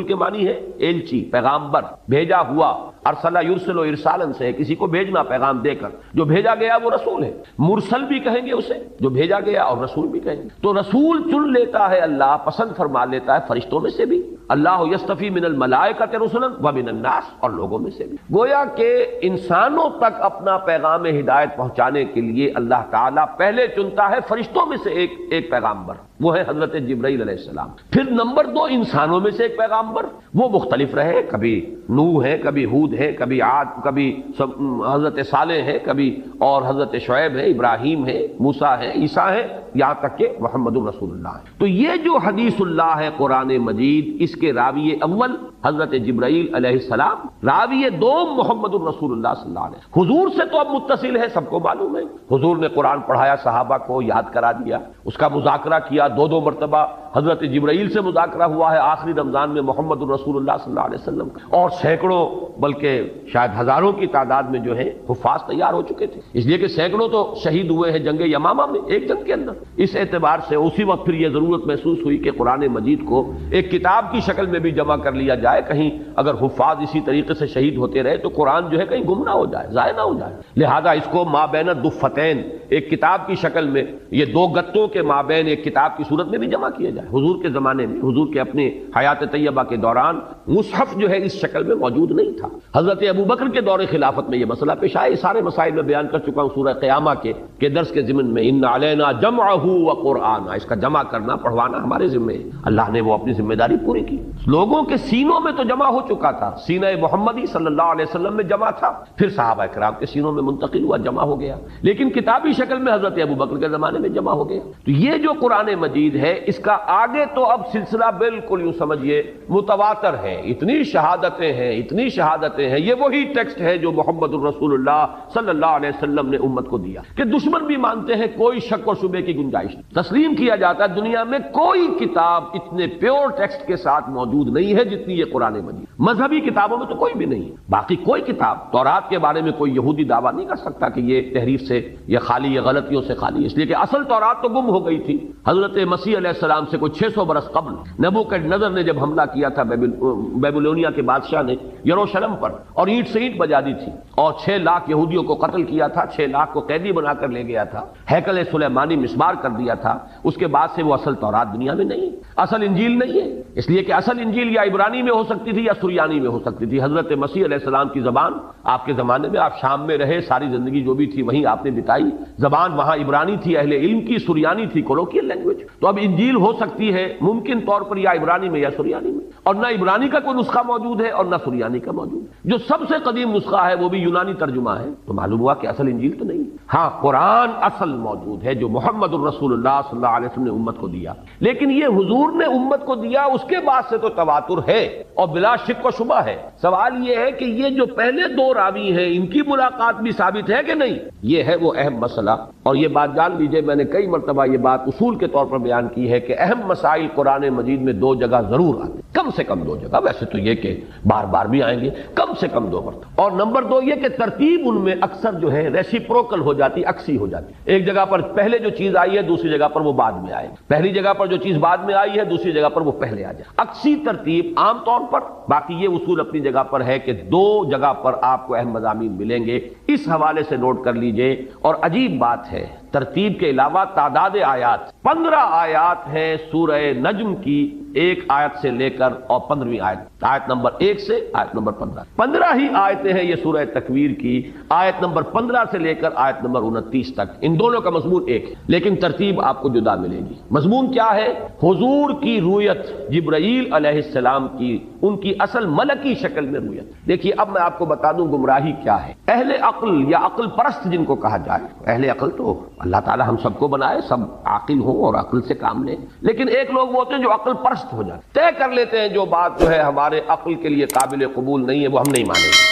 کے معنی ہے ایلچی، پیغامبر، بھیجا ہوا، ارسلہ یرسل ارسالن سے کسی کو بھیجنا پیغام دے کر، جو بھیجا گیا وہ رسول ہے، مرسل بھی کہیں گے اسے جو بھیجا گیا اور رسول بھی کہیں گے۔ تو رسول چن لیتا ہے اللہ، پسند فرما لیتا ہے فرشتوں میں سے بھی، اللہ یستفی من الملائکۃ رسلا ومن الناس، اور لوگوں میں سے بھی۔ گویا کہ انسانوں تک اپنا پیغام ہدایت پہنچانے کے لیے اللہ تعالیٰ پہلے چنتا ہے فرشتوں میں سے ایک پیغامبر، وہ ہے حضرت جبرائیل علیہ السلام۔ پھر نمبر 2 انسانوں میں سے ایک پیغامبر، وہ مختلف رہے، کبھی نوح ہے، کبھی ہود ہے، کبھی عاد، کبھی حضرت صالح ہے، کبھی اور حضرت شعیب ہے، ابراہیم ہے، موسیٰ ہے، عیسیٰ ہے، یہاں تک کہ محمد الرسول اللہ ہے۔ تو یہ جو حدیث اللہ ہے قرآن مجید، اس کے راوی اول حضرت جبرائیل علیہ السلام، راوی دوم محمد الرسول اللہ صلی اللہ علیہ وسلم۔ حضور سے تو اب متصل ہے، سب کو معلوم ہے، حضور نے قرآن پڑھایا، صحابہ کو یاد کرا دیا، اس کا مذاکرہ کیا، 2 مرتبہ حضرت جبرائیل سے مذاکرہ ہوا ہے، آخری رمضان میں محمد الرسول اللہ صلی اللہ علیہ وسلم، اور سینکڑوں بلکہ شاید ہزاروں کی تعداد میں جو ہے حفاظ تیار ہو چکے تھے، اس لیے کہ سینکڑوں تو شہید ہوئے ہیں جنگ یمامہ میں، ایک جنگ کے اندر۔ اس اعتبار سے اسی وقت پھر یہ ضرورت محسوس ہوئی کہ قرآن مجید کو ایک کتاب کی شکل میں بھی جمع کر لیا جائے، کہیں اگر حفاظ اسی طریقے سے شہید ہوتے رہے تو قرآن جو ہے کہیں گم نہ ہو جائے، ضائع نہ ہو جائے، لہذا اس کو مابین الدفتین ایک کتاب کی شکل میں، یہ 2 گتوں کے مابین ایک کتاب کی صورت میں بھی جمع کیا جائے۔ ہے. حضور کے زمانے میں، حضور کے اپنے حیات طیبہ کے دوران مصحف جو ہے اس شکل میں موجود نہیں تھا. حضرت ابوبکر کے دور خلافت میں یہ مسئلہ پیش آیا. یہ سارے مسائل میں بیان کر چکا ہوں سورہ قیامہ کے درس کے ضمن میں. ان علینا جمعہ و قرآن، اس کا جمع کرنا پڑھوانا ہمارے ذمہ ہے. اللہ نے وہ اپنی ذمہ داری پوری کی. لوگوں کے سینوں میں تو جمع ہو چکا تھا، سینہ محمدی صلی اللہ علیہ وسلم میں جمع تھا، پھر صحابہ کرام کے سینوں میں منتقل ہوا، جمع ہو گیا. لیکن کتابی شکل میں حضرت ابوبکر کے زمانے میں جمع ہو گیا. تو یہ جو قرآن مجید ہے اس کا آگے تو اب سلسلہ بالکل یوں سمجھیے متواتر ہے. اتنی شہادتیں ہیں. یہ وہی ٹیکسٹ ہے جو محمد الرسول اللہ صلی اللہ علیہ وسلم نے امت کو دیا کہ دشمن بھی مانتے ہیں، کوئی شک و شبے کی گنجائش نہیں. تسلیم کیا جاتا ہے دنیا میں کوئی کتاب اتنے پیور ٹیکسٹ کے ساتھ موجود نہیں ہے جتنی یہ قرآن مجید. مذہبی کتابوں میں تو کوئی بھی نہیں ہے. باقی کوئی کتاب تورات کے بارے میں کوئی یہودی دعویٰ نہیں کر سکتا کہ یہ تحریف سے یہ خالی، یہ غلطیوں سے خالی، اس لیے کہ اصل تورات تو گم ہو گئی تھی. حضرت مسیح علیہ السلام سے کوئی 600 برس قبل نبوکدنضر نے جب حملہ کیا تھا بیبلونیا کے بادشاہ نے یروشلم پر، اور اینٹ سے اینٹ بجا دی تھی، اور 6 لاکھ یہودیوں کو قتل کیا تھا، 6 لاکھ کو قیدی بنا کر لے گیا تھا، ہیکل سلیمانی مسمار کر دیا تھا. اس کے بعد سے وہ اصل تورات دنیا میں نہیں، اصل انجیل نہیں ہے. اس لیے کہ اصل انجیل یا عبرانی میں ہو سکتی تھی یا سریانی میں ہو سکتی تھی. حضرت مسیح علیہ السلام کی زبان آپ کے زمانے میں، آپ شام میں رہے، ساری زندگی جو بھی تھی وہیں آپ نے بتائی، زبان وہاں عبرانی تھی، اہل علم کی، سریانی تھی، کولوکیل لینگویج. تو اب انجیل ہو سکتی ہے ممکن طور پر یا عبرانی میں یا سریانی میں، اور نہ عبرانی کا کوئی نسخہ موجود ہے اور نہ سریانی کا موجود ہے. جو سب سے قدیم نسخہ ہے وہ بھی یونانی ترجمہ ہے. تو معلوم ہوا کہ اصل انجیل تو نہیں. ہاں قرآن اصل موجود ہے جو محمد الرسول اللہ صلی اللہ علیہ وسلم نے امت کو دیا. لیکن یہ حضور نے امت کو دیا اس کے بعد سے تو تواتر ہے اور بلا شک و شبہ ہے. سوال یہ ہے کہ یہ جو پہلے 2 راوی ہیں ان کی ملاقات بھی ثابت ہے کہ نہیں. یہ ہے وہ اہم مسئلہ. اور یہ بات جان لیجئے، میں نے کئی مرتبہ یہ بات اصول کے طور پر بیان کی ہے کہ اہم مسائل قرآن مجید میں 2 جگہ ضرور آتے ہیں، کم سے کم 2 جگہ. ویسے تو یہ کہ بار بار بھی آئیں گے، کم سے کم 2 مرتبہ. اور نمبر 2 یہ کہ ترتیب ان میں اکثر جو ہے ریسیپروکل ہو جاتی، عکسی ہو جاتی. ایک جگہ پر پہلے جو چیز آئی ہے دوسری جگہ پر وہ بعد میں آئے گی، پہلی جگہ پر جو چیز بعد میں آئی ہے دوسری جگہ پر وہ پہلے آ جائے. عکسی ترتیب عام طور پر. باقی یہ اصول اپنی جگہ پر ہے کہ 2 جگہ پر آپ کو اہم مضامین ملیں گے. اس حوالے سے نوٹ کر لیجئے. اور عجیب بات ہے، ترتیب کے علاوہ تعداد آیات 15 آیات ہیں سورہ نجم کی، 1 آیت سے لے کر اور 15ویں آیت نمبر 1 سے آیت نمبر 15 ہی آیتیں ہیں یہ سورہ تکویر کی، آیت نمبر 15 سے لے کر آیت نمبر 29 تک. ان دونوں کا مضمون ایک ہے لیکن ترتیب آپ کو جدا ملے گی. مضمون کیا ہے؟ حضور کی رویت، جبرائیل علیہ السلام کی، ان کی اصل ملکی شکل میں رویت. دیکھیے اب میں آپ کو بتا دوں گمراہی کیا ہے. اہل عقل یا عقل پرست جن کو کہا جائے، اہل عقل تو اللہ تعالیٰ ہم سب کو بنائے، سب عاقل ہوں اور عقل سے کام لیں، لیکن ایک لوگ وہ ہوتے ہیں جو عقل پرست ہو جاتے، طے کر لیتے ہیں جو بات جو ہے ہمارے عقل کے لیے قابل قبول نہیں ہے وہ ہم نہیں مانیں گے.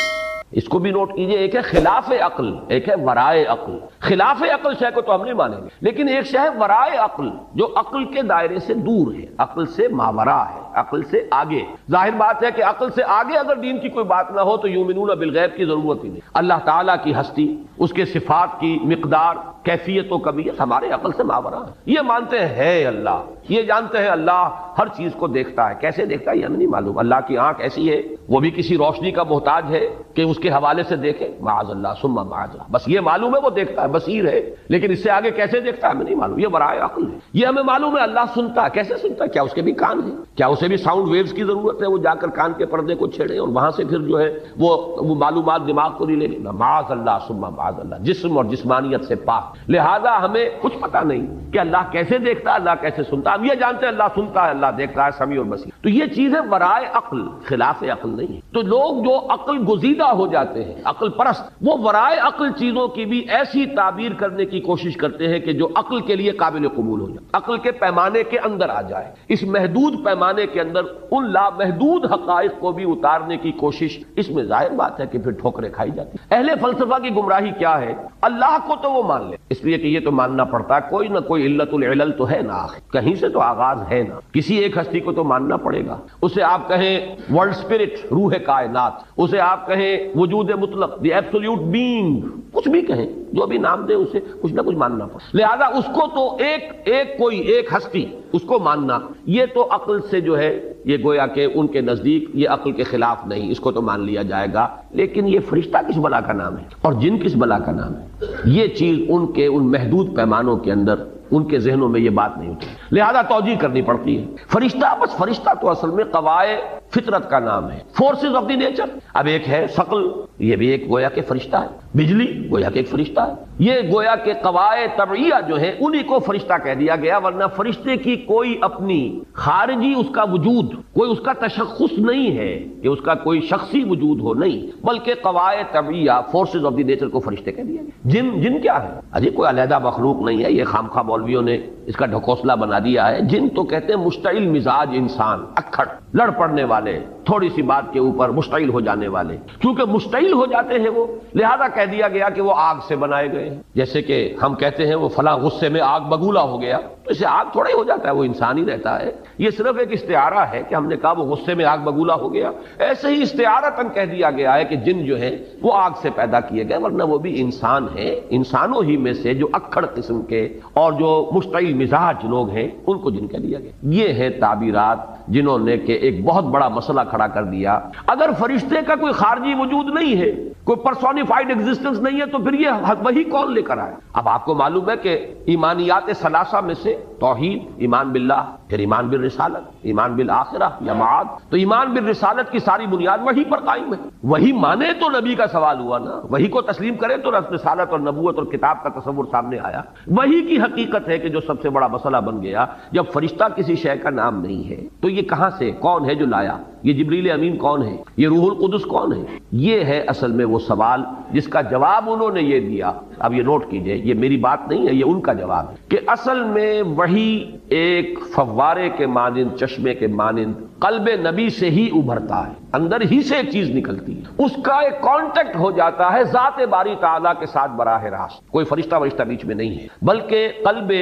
اس کو بھی نوٹ کیجئے، ایک ہے خلاف عقل، ایک ہے ورائے عقل. خلاف عقل شے کو تو ہم نہیں مانیں گے، لیکن ایک شے ہے ورائے عقل جو عقل کے دائرے سے دور ہے، عقل سے ماورا ہے، عقل سے آگے. ظاہر بات ہے کہ عقل سے آگے اگر دین کی کوئی بات نہ ہو تو یؤمنون بالغیب کی ضرورت ہی نہیں. اللہ تعالیٰ کی ہستی، اس کے صفات کی مقدار، کیفیت و کمیت ہمارے عقل سے ماورا ہے. یہ مانتے ہیں ہے اللہ، یہ جانتے ہیں اللہ ہر چیز کو دیکھتا ہے. کیسے دیکھتا ہے یہ ہمیں نہیں معلوم. اللہ کی آنکھ ایسی ہے، وہ بھی کسی روشنی کا محتاج ہے کہ اس کے حوالے سے دیکھے؟ معاذ اللہ ثم معاذ اللہ. بس یہ معلوم ہے وہ دیکھتا ہے، بصیر ہے، لیکن اس سے آگے کیسے دیکھتا ہے ہمیں نہیں معلوم. یہ ورائے عقل ہے. یہ ہمیں معلوم ہے اللہ سنتا ہے. کیسے سنتا ہے؟ کیا اس کے بھی کان ہیں؟ کیا اسے بھی ساؤنڈ ویوز کی ضرورت ہے؟ وہ جا کر کان کے پردے کو چھیڑے اور وہاں سے پھر جو ہے وہ معلومات دماغ کو نہیں لے لے. معاذ اللہ ثم معاذ اللہ. جسم اور جسمانیت سے پاک. لہذا ہمیں کچھ پتہ نہیں کہ اللہ کیسے دیکھتا ہے، اللہ کیسے سنتا ہے. ہم یہ جانتے ہیں اللہ سنتا ہے، اللہ دیکھتا ہے، سمیع اور بصیر. تو یہ چیز ہے ورائے عقل، خلاف عقل نہیں ہے. تو لوگ جو عقل گزیدہ ہو جاتے ہیں، عقل پرست، وہ ورائے عقل چیزوں کی بھی ایسی تعبیر کرنے کی کوشش کرتے ہیں کہ جو عقل کے لیے قابل قبول ہو جائے، عقل کے پیمانے کے اندر آ جائے. اس محدود پیمانے کے اندر ان لامحدود حقائق کو بھی اتارنے کی کوشش، اس میں ظاہر بات ہے کہ پھر ٹھوکریں کھائی جاتی. اہل فلسفہ کی گمراہی کیا ہے؟ اللہ کو تو وہ مان لے، اس لیے کہ یہ تو ماننا پڑتا ہے کوئی نہ کوئی علت العلل تو ہے نا، کہیں سے تو آغاز ہے نا، کسی ایک ہستی کو تو ماننا پڑے گا. اسے آپ کہیں ورلڈ اسپرٹ، روح کائنات، اسے آپ کہیں وجود مطلق، دی ایبسولوٹ بینگ، کچھ بھی کہیں، جو بھی نام دے اسے کچھ نہ کچھ ماننا پڑے. لہذا اس کو تو ایک کوئی ایک ہستی، اس کو ماننا یہ تو عقل سے جو ہے یہ گویا کہ ان کے نزدیک یہ عقل کے خلاف نہیں، اس کو تو مان لیا جائے گا، لیکن یہ فرشتہ کس بلا کا نام ہے اور جن کس بلا کا نام ہے؟ یہ چیز ان کے ان محدود پیمانوں کے اندر ان کے ذہنوں میں یہ بات نہیں ہوتی، لہذا توجیہ کرنی پڑتی ہے۔ فرشتہ، بس فرشتہ تو اصل میں قوائے فطرت کا نام ہے، فورسز آف دی نیچر۔ اب ایک ہے ثقل، یہ بھی ایک گویا کہ فرشتہ ہے، بجلی گویا کہ ایک فرشتہ ہے، یہ گویا کہ قوائے طبعیہ جو ہے انہی کو فرشتہ کہہ دیا گیا، ورنہ فرشتے کی کوئی اپنی خارجی اس کا وجود، کوئی اس کا تشخص نہیں ہے کہ اس کا کوئی شخصی وجود ہو، نہیں، بلکہ قوائے طبعیہ، فورسز آف دی نیچر کو فرشتے کہہ دیا گیا۔ جن کیا ہے؟ اجی کوئی علیحدہ مخلوق نہیں ہے، یہ خامخواہ مولویوں نے اس کا ڈھکوسلا بنا دیا ہے۔ جن تو کہتے ہیں مشتعل مزاج انسان، اکھڑ، لڑ پڑنے والے، تھوڑی سی بات کے اوپر مشتعل ہو جانے والے، کیونکہ مشتعل ہو جاتے ہیں وہ، لہذا کہہ دیا گیا کہ وہ آگ سے بنائے گئے ہیں۔ جیسے کہ ہم کہتے ہیں وہ فلاں غصے میں آگ بگولا ہو گیا، تو اسے آگ تھوڑا ہی ہو جاتا ہے، وہ انسان ہی رہتا ہے۔ یہ صرف ایک استعارہ ہے کہ ہم نے کہا وہ غصے میں آگ بگولا ہو گیا، ایسے ہی استعارتاً کہہ دیا گیا ہے کہ جن جو ہے وہ آگ سے پیدا کیے گئے، ورنہ وہ بھی انسان ہیں، انسانوں ہی میں سے جو اکھڑ قسم کے اور جو مشتعل مزاج لوگ ہیں ان کو جن کہہ دیا گیا۔ یہ ہے تعبیرات جنہوں نے کہ ایک بہت بڑا مسئلہ کھڑا کر دیا۔ اگر فرشتے کا کوئی خارجی وجود نہیں ہے، کوئی پرسونیفائڈ ایگزسٹنس نہیں ہے، تو پھر یہ وہی کون لے کر آئے؟ اب آپ کو معلوم ہے کہ ایمانیات ثلاثہ میں سے توحید، ایمان باللہ، پھر ایمان بالرسالت، ایمان بالآخرہ یا معاد، تو ایمان بالرسالت کی ساری بنیاد وہی پر قائم ہے۔ وہی مانے تو نبی کا سوال ہوا نا، وہی کو تسلیم کرے تو رسالت اور نبوت اور کتاب کا تصور سامنے آیا۔ وہی کی حقیقت ہے کہ جو سب سے بڑا مسئلہ بن گیا۔ جب فرشتہ کسی شے کا نام نہیں ہے تو یہ کہاں سے، کون ہے جو لایا؟ یہ جبریل امین کون ہے؟ یہ روح القدس کون ہے؟ یہ ہے اصل میں وہ سوال جس کا جواب انہوں نے یہ دیا۔ اب یہ نوٹ کیجئے، یہ میری بات نہیں ہے، یہ ان کا جواب ہے کہ اصل میں وہی ایک فوارے کے مانند، چشمے کے مانند قلب نبی سے ہی ابھرتا ہے، اندر ہی سے ایک چیز نکلتی ہے، اس کا ایک کانٹیکٹ ہو جاتا ہے ذات باری تعالیٰ کے ساتھ براہ راست۔ کوئی فرشتہ بیچ میں نہیں ہے، بلکہ قلب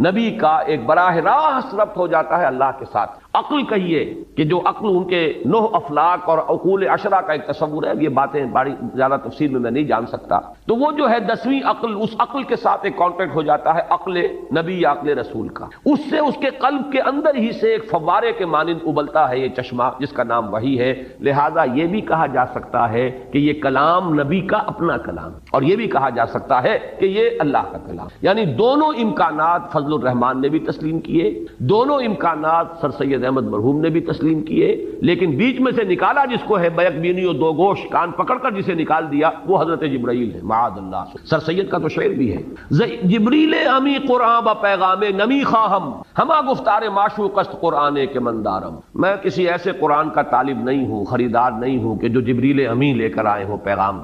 نبی کا ایک براہ راست ربط ہو جاتا ہے اللہ کے ساتھ۔ عقل کہیے کہ جو عقل ان کے 9 افلاک اور عقول عشرہ کا ایک تصور ہے، یہ باتیں بڑی زیادہ تفصیل میں نہیں جان سکتا، تو وہ جو ہے 10ویں عقل، اس عقل کے ساتھ ایک کانٹیکٹ ہو جاتا ہے عقل نبی یا عقل رسول کا، اس سے اس کے قلب کے اندر ہی سے ایک فوارے کے مانند ابلتا ہے یہ چشمہ جس کا نام وحی ہے۔ لہذا یہ بھی کہا جا سکتا ہے کہ یہ کلام نبی کا اپنا کلام، اور یہ بھی کہا جا سکتا ہے کہ یہ اللہ کا کلام، یعنی دونوں امکانات فضل الرحمان نے بھی تسلیم کیے، دونوں امکانات سر سید احمد مرحوم نے بھی تسلیم کیے، لیکن بیچ میں سے نکالا جس کو ہے بیک بینی و دو گوش، کان پکڑ کر جسے نکال دیا، وہ حضرت جبرائیل ہے، معاذ اللہ۔ سر سید کا تو شعر بھی ہے، جبریل امی قرآن با پیغام نمی خواہم، ہما گفتار معشوق است قرآن کے مندارم۔ میں کسی ایسے قرآن کا طالب نہیں ہوں، خریدار نہیں ہوں کہ جو جبریل امی لے کر آئے ہوں پیغام،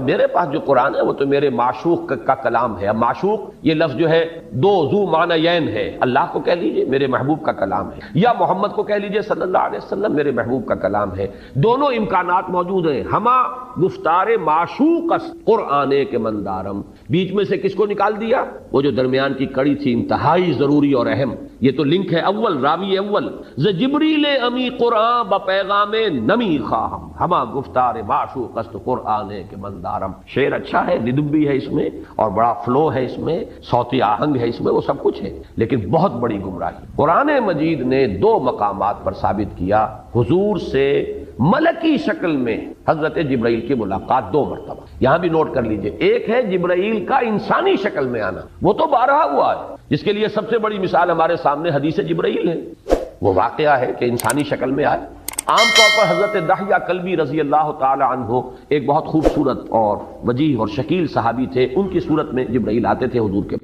میرے پاس جو قرآن ہے وہ تو میرے معشوق کا کلام ہے۔ اب معشوق یہ لفظ جو ہے دو ذو معنیین ہے، اللہ کو کہہ لیجئے میرے محبوب کا کلام ہے، یا محمد کو کہہ لیجئے صلی اللہ علیہ وسلم میرے محبوب کا کلام ہے، دونوں امکانات موجود ہیں۔ ہما گفتار معشوق است قرآن کے مندارم، بیچ میں سے کس کو نکال دیا؟ وہ جو درمیان کی کڑی تھی، انتہائی ضروری اور اہم، یہ تو لنک ہے اول، راوی اول، ز جبریل امی قرآن با پیغام نمی خواہم، ہما گفتار معشوق است قرآن کے مندارم۔ شعر اچھا ہے، ردم بھی ہے اس میں، اور بڑا فلو ہے اس میں، صوتی آہنگ ہے اس میں، وہ سب کچھ ہے، لیکن بہت بڑی گمراہی۔ قرآن مجید نے 2 مقامات پر ثابت کیا حضور سے ملکی شکل میں حضرت جبرائیل کی ملاقات 2 مرتبہ۔ یہاں بھی نوٹ کر لیجئے، ایک ہے جبرائیل کا انسانی شکل میں آنا، وہ تو بارہا ہوا ہے، جس کے لیے سب سے بڑی مثال ہمارے سامنے حدیث جبرائیل ہے، وہ واقعہ ہے کہ انسانی شکل میں آئے۔ عام طور پر حضرت دحیہ کلبی رضی اللہ تعالی عنہ ایک بہت خوبصورت اور وجیح اور شکیل صحابی تھے، ان کی صورت میں جبرائیل آتے تھے حضور کے